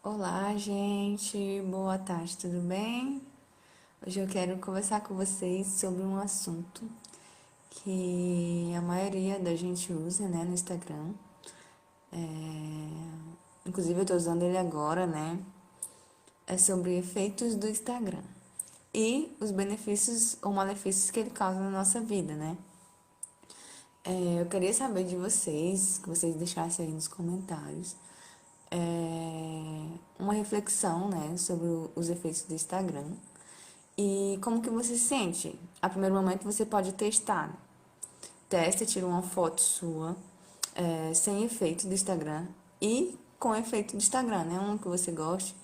Olá, gente. Boa tarde, tudo bem? Hoje eu quero conversar com vocês sobre um assunto que a maioria da gente usa, né, no Instagram. Inclusive eu tô usando ele agora, né? É sobre efeitos do Instagram e os benefícios ou malefícios que ele causa na nossa vida, né? Eu queria saber de vocês, que vocês deixassem aí nos comentários, uma reflexão, né, sobre os efeitos do Instagram e como que você se sente. A primeiro momento você pode testar. Testa, tira uma foto sua, sem efeito do Instagram e com efeito do Instagram, né? Um que você goste.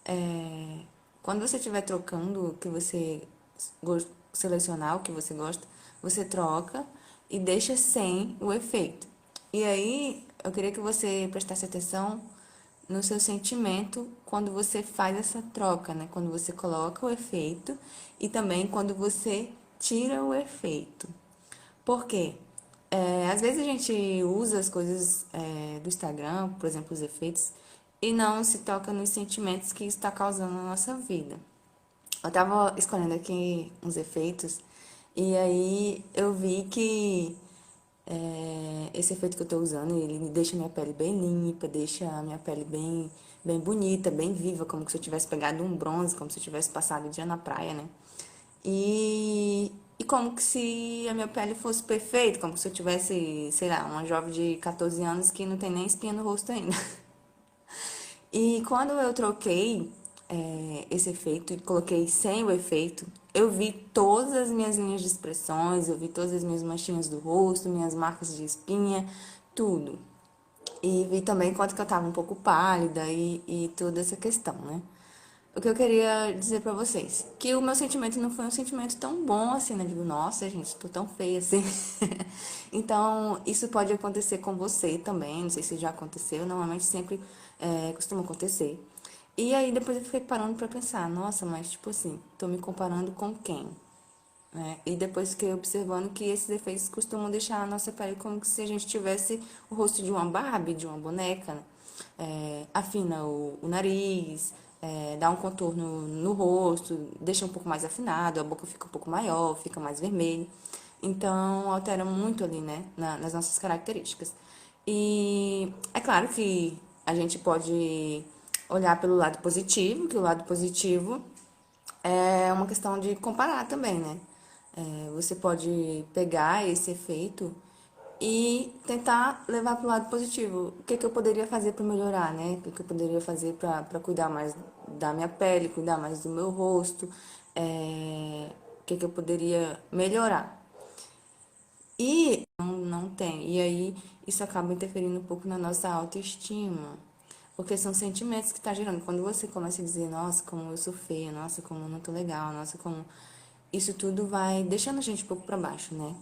É, quando você estiver trocando o que você selecionar o que você gosta, você troca e deixa sem o efeito. E aí, eu queria que você prestasse atenção no seu sentimento quando você faz essa troca, né? Quando você coloca o efeito e também quando você tira o efeito. Por quê? Às vezes a gente usa as coisas do Instagram, por exemplo, os efeitos, e não se toca nos sentimentos que isso está causando na nossa vida. Eu tava escolhendo aqui uns efeitos e aí eu vi que esse efeito que eu tô usando, ele deixa minha pele bem limpa, deixa a minha pele bem bonita, bem viva, como se eu tivesse pegado um bronze, como se eu tivesse passado o dia na praia, né? E como que se a minha pele fosse perfeita, como se eu tivesse, sei lá, uma jovem de 14 anos que não tem nem espinha no rosto ainda. E quando eu troquei esse efeito e coloquei sem o efeito, eu vi todas as minhas linhas de expressões, eu vi todas as minhas manchinhas do rosto, minhas marcas de espinha, tudo. E vi também quanto que eu tava um pouco pálida e toda essa questão, né? O que eu queria dizer pra vocês, que o meu sentimento não foi um sentimento tão bom assim, né? Digo, nossa, gente, tô tão feia assim. Então, isso pode acontecer com você também, não sei se já aconteceu, normalmente sempre costuma acontecer. E aí depois eu fiquei parando pra pensar, nossa, mas tipo assim, tô me comparando com quem? Né? E depois fiquei observando que esses efeitos costumam deixar a nossa pele como se a gente tivesse o rosto de uma Barbie, de uma boneca, né? Afina o nariz, dá um contorno no rosto, deixa um pouco mais afinado, a boca fica um pouco maior, fica mais vermelha. Então, altera muito ali, né, nas nossas características. E é claro que a gente pode olhar pelo lado positivo, que o lado positivo é uma questão de comparar também, né? Você pode pegar esse efeito e tentar levar para o lado positivo. O que que eu poderia fazer para melhorar, né? O que que eu poderia fazer para cuidar mais da minha pele, cuidar mais do meu rosto? O que que eu poderia melhorar? E não tem. E aí isso acaba interferindo um pouco na nossa autoestima. Porque são sentimentos que tá gerando. Quando você começa a dizer, nossa, como eu sou feia, nossa, como eu não tô legal, nossa, como. Isso tudo vai deixando a gente um pouco pra baixo, né?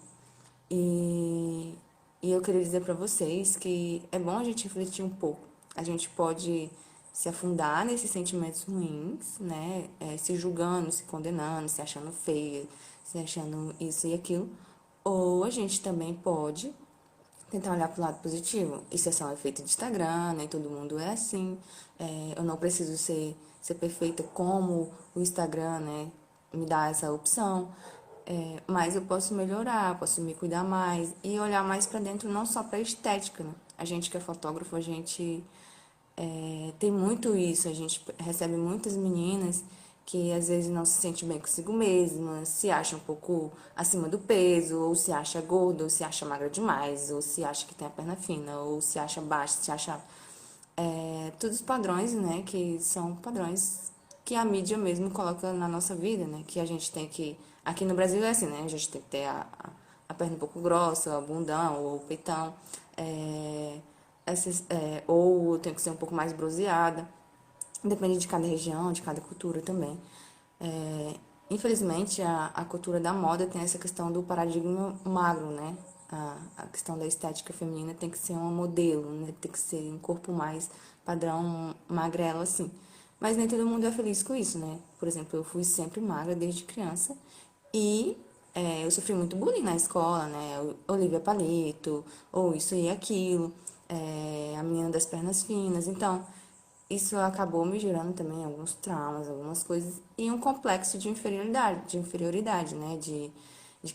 E, e eu queria dizer pra vocês que é bom a gente refletir um pouco. A gente pode se afundar nesses sentimentos ruins, né? Se julgando, se condenando, se achando feia, se achando isso e aquilo. Ou a gente também pode tentar olhar pro lado positivo. Isso é só um efeito de Instagram, nem todo mundo é assim. Eu não preciso ser perfeita como o Instagram, né? Me dá essa opção. Mas eu posso melhorar, posso me cuidar mais e olhar mais pra dentro, não só pra estética, né? A gente que é fotógrafo, a gente tem muito isso, a gente recebe muitas meninas que às vezes não se sente bem consigo mesma, se acha um pouco acima do peso, ou se acha gorda, ou se acha magra demais, ou se acha que tem a perna fina, ou se acha baixa, se acha. Todos os padrões, né, que são padrões que a mídia mesmo coloca na nossa vida, né, que a gente tem que. Aqui no Brasil é assim, né, a gente tem que ter a perna um pouco grossa, o bundão, ou o peitão. Ou tem que ser um pouco mais bronzeada. Depende de cada região, de cada cultura também. É, Infelizmente, a cultura da moda tem essa questão do paradigma magro, né? A questão da estética feminina tem que ser uma modelo, né? Tem que ser um corpo mais padrão magrelo, assim. Mas nem todo mundo é feliz com isso, né? Por exemplo, eu fui sempre magra desde criança e eu sofri muito bullying na escola, né? Olivia Palito, ou isso e aquilo, a menina das pernas finas. Então, isso acabou me gerando também alguns traumas, algumas coisas, e um complexo de inferioridade, né? De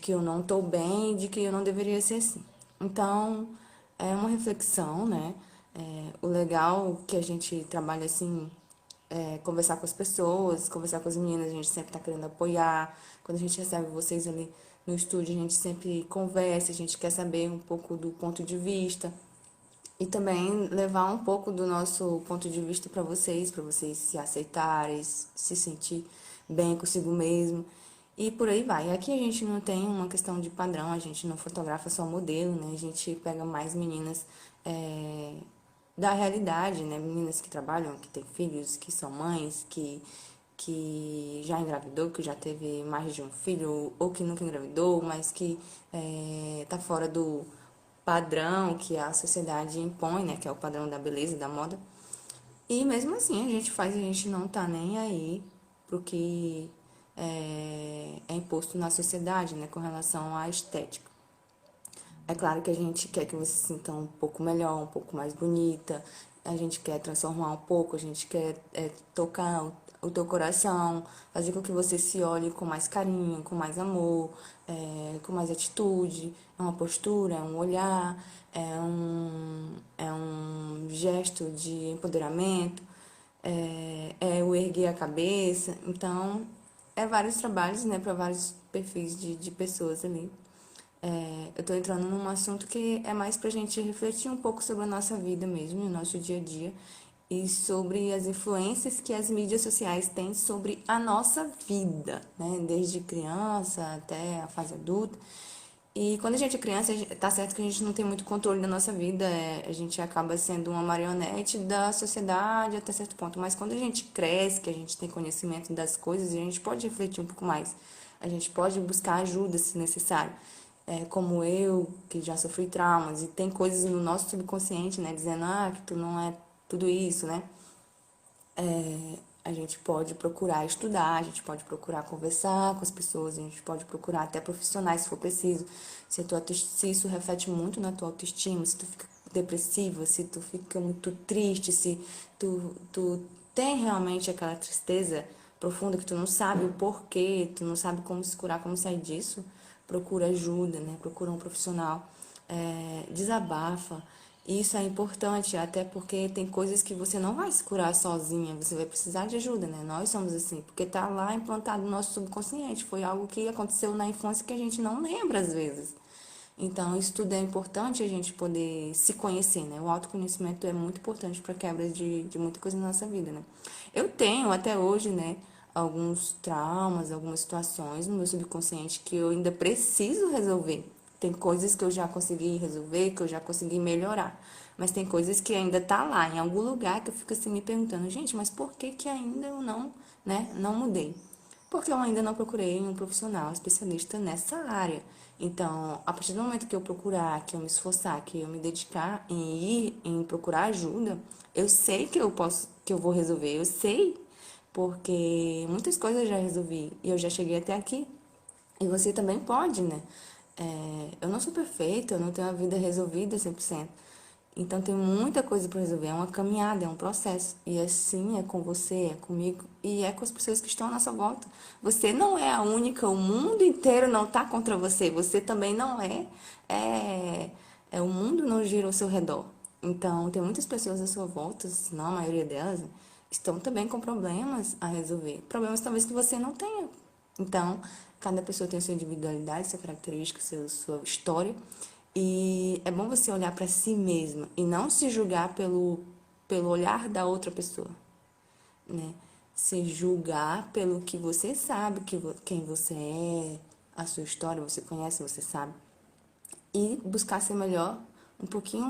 que eu não tô bem, de que eu não deveria ser assim. Então, é uma reflexão, né? O legal que a gente trabalha assim conversar com as pessoas, conversar com as meninas, a gente sempre tá querendo apoiar. Quando a gente recebe vocês ali no estúdio, a gente sempre conversa, a gente quer saber um pouco do ponto de vista e também levar um pouco do nosso ponto de vista para vocês se aceitarem, se sentir bem consigo mesmo. E por aí vai. Aqui a gente não tem uma questão de padrão, a gente não fotografa só modelo, né? A gente pega mais meninas da realidade, né? Meninas que trabalham, que têm filhos, que são mães, que já engravidou, que já teve mais de um filho, ou que nunca engravidou, mas que tá fora do padrão que a sociedade impõe, né? Que é o padrão da beleza, da moda. E mesmo assim a gente faz, a gente não tá nem aí pro que é imposto na sociedade, né? Com relação à estética. É claro que a gente quer que você se sinta um pouco melhor, um pouco mais bonita. A gente quer transformar um pouco, a gente quer tocar o teu coração, fazer com que você se olhe com mais carinho, com mais amor, com mais atitude. É uma postura, é um olhar, é um gesto de empoderamento, é o erguer a cabeça. Então, é vários trabalhos, né, para vários perfis de pessoas ali. Eu tô entrando num assunto que é mais pra gente refletir um pouco sobre a nossa vida mesmo, o nosso dia a dia, e sobre as influências que as mídias sociais têm sobre a nossa vida, né? Desde criança até a fase adulta. E quando a gente é criança, tá certo que a gente não tem muito controle da nossa vida, a gente acaba sendo uma marionete da sociedade até certo ponto. Mas quando a gente cresce, que a gente tem conhecimento das coisas, a gente pode refletir um pouco mais. A gente pode buscar ajuda se necessário. Como eu, que já sofri traumas, e tem coisas no nosso subconsciente, né, dizendo, que tu não é tudo isso, né? A gente pode procurar estudar, a gente pode procurar conversar com as pessoas, a gente pode procurar até profissionais se for preciso. Se isso reflete muito na tua autoestima, se tu fica depressiva, se tu fica muito triste, se tu tem realmente aquela tristeza profunda que tu não sabe o porquê, tu não sabe como se curar, como sair disso, procura ajuda, né? Procura um profissional, desabafa. Isso é importante, até porque tem coisas que você não vai se curar sozinha, você vai precisar de ajuda, né? Nós somos assim, porque tá lá implantado no nosso subconsciente, foi algo que aconteceu na infância que a gente não lembra às vezes. Então, isso tudo é importante a gente poder se conhecer, né? O autoconhecimento é muito importante para quebra de muita coisa na nossa vida, né? Eu tenho até hoje, né, alguns traumas, algumas situações no meu subconsciente que eu ainda preciso resolver. Tem coisas que eu já consegui resolver, que eu já consegui melhorar. Mas tem coisas que ainda tá lá, em algum lugar, que eu fico assim me perguntando, gente, mas por que que ainda eu não, né, não mudei? Porque eu ainda não procurei um profissional especialista nessa área. Então, a partir do momento que eu procurar, que eu me esforçar, que eu me dedicar em ir, em procurar ajuda, eu sei que eu posso, que eu vou resolver, eu sei, porque muitas coisas eu já resolvi e eu já cheguei até aqui. E você também pode, né? Eu não sou perfeita, eu não tenho a vida resolvida 100%. Então tem muita coisa para resolver, é uma caminhada, é um processo. E assim é com você, é comigo e é com as pessoas que estão à nossa volta. Você não é a única, o mundo inteiro não está contra você, você também não é. O mundo não gira ao seu redor. Então tem muitas pessoas à sua volta, se não a maioria delas, estão também com problemas a resolver. Problemas talvez que você não tenha. Então, cada pessoa tem a sua individualidade, sua característica, sua história. E é bom você olhar para si mesma e não se julgar pelo olhar da outra pessoa, né? Se julgar pelo que você sabe, quem você é, a sua história, você conhece, você sabe. E buscar ser melhor um pouquinho,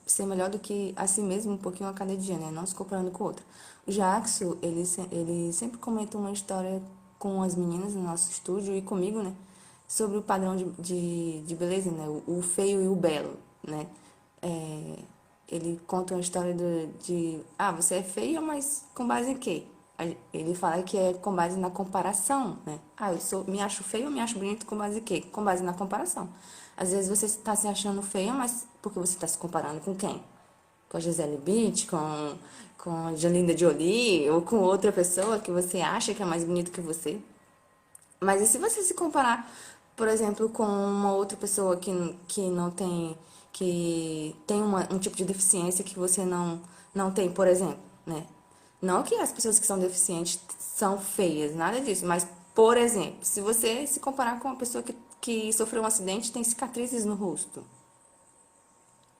ser melhor do que a si mesmo um pouquinho a cada dia, né? Não se comparando com o outro. O Jackson, ele sempre comenta uma história com as meninas no nosso estúdio e comigo, né? Sobre o padrão de beleza, né? O feio e o belo, né? Ele conta uma história você é feia, mas com base em quê? Ele fala que é com base na comparação, né? Me acho feio ou me acho bonito com base em quê? Com base na comparação. Às vezes você está se achando feia, mas porque você está se comparando com quem? Com a Gisele Bündchen, com a Angelina Jolie ou com outra pessoa que você acha que é mais bonito que você. Mas e se você se comparar, por exemplo, com uma outra pessoa que não tem, que tem um tipo de deficiência que você não tem, por exemplo, né? Não que as pessoas que são deficientes são feias, nada disso, mas, por exemplo, se você se comparar com uma pessoa que sofreu um acidente e tem cicatrizes no rosto,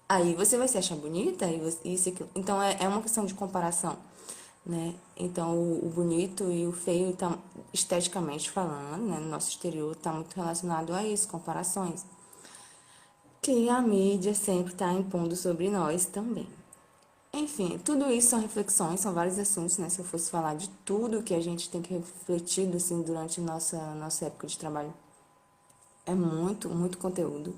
aí você vai se achar bonita, isso, aquilo. Então é uma questão de comparação, né? Então o bonito e o feio, tá, esteticamente falando, né, no nosso exterior, está muito relacionado a isso, comparações. Que a mídia sempre está impondo sobre nós também. Enfim, tudo isso são reflexões, são vários assuntos, né? Se eu fosse falar de tudo que a gente tem que refletir, assim, durante nossa época de trabalho, é muito, muito conteúdo.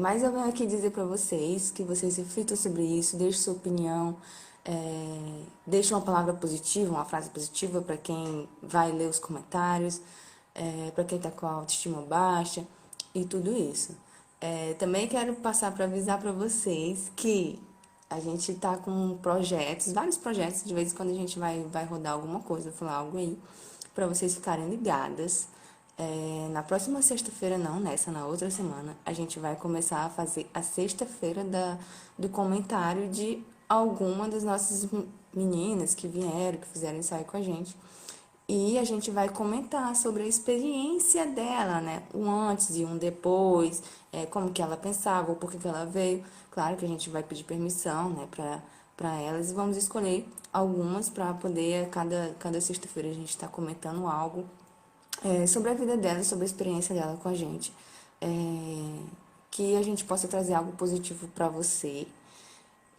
Mas eu venho aqui dizer para vocês que vocês reflitam sobre isso, deixem sua opinião, deixem uma palavra positiva, uma frase positiva para quem vai ler os comentários, para quem está com a autoestima baixa e tudo isso. Também quero passar para avisar para vocês que a gente está com projetos, vários projetos, de vez em quando a gente vai rodar alguma coisa, falar algo aí, para vocês ficarem ligadas. Na próxima sexta-feira, não, nessa, na outra semana, a gente vai começar a fazer a sexta-feira do comentário de alguma das nossas meninas que vieram, que fizeram ensaio com a gente. E a gente vai comentar sobre a experiência dela, né? Um antes e um depois, como que ela pensava, ou por que ela veio. Claro que a gente vai pedir permissão, né, para elas e vamos escolher algumas para poder, cada sexta-feira, a gente estar comentando algo sobre a vida dela, sobre a experiência dela com a gente. Que a gente possa trazer algo positivo para você,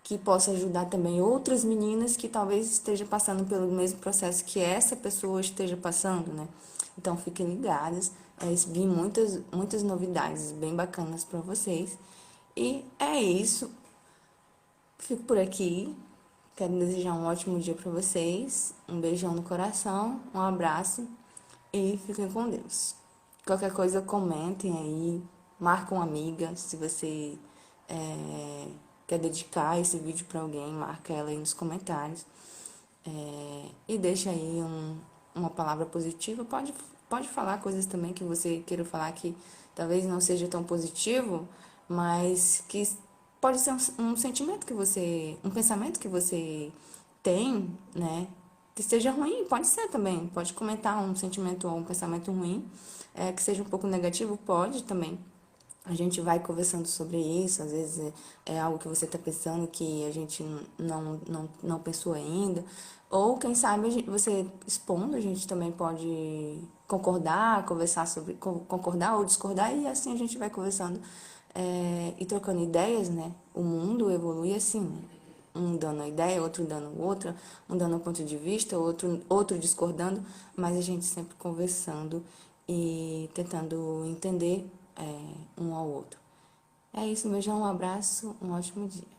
que possa ajudar também outras meninas que talvez estejam passando pelo mesmo processo que essa pessoa esteja passando, né? Então fiquem ligadas, vi muitas novidades bem bacanas para vocês. E é isso. Fico por aqui. Quero desejar um ótimo dia para vocês. Um beijão no coração, um abraço e fiquem com Deus. Qualquer coisa, comentem aí, marca uma amiga. Se você quer dedicar esse vídeo para alguém, marca ela aí nos comentários. E deixa aí uma palavra positiva. Pode falar coisas também que você queira falar que talvez não seja tão positivo, mas que pode ser um sentimento que você, um pensamento que você tem, né? Que seja ruim, pode ser também. Pode comentar um sentimento ou um pensamento ruim, que seja um pouco negativo, pode também. A gente vai conversando sobre isso, às vezes é algo que você está pensando que a gente não pensou ainda. Ou, quem sabe, você expondo, a gente também pode concordar, conversar sobre, concordar ou discordar, e assim a gente vai conversando e trocando ideias, né? O mundo evolui assim, né? Um dando a ideia, outro dando outra, um dando um ponto de vista, outro discordando, mas a gente sempre conversando e tentando entender um ao outro. É isso, um beijão, um abraço, um ótimo dia.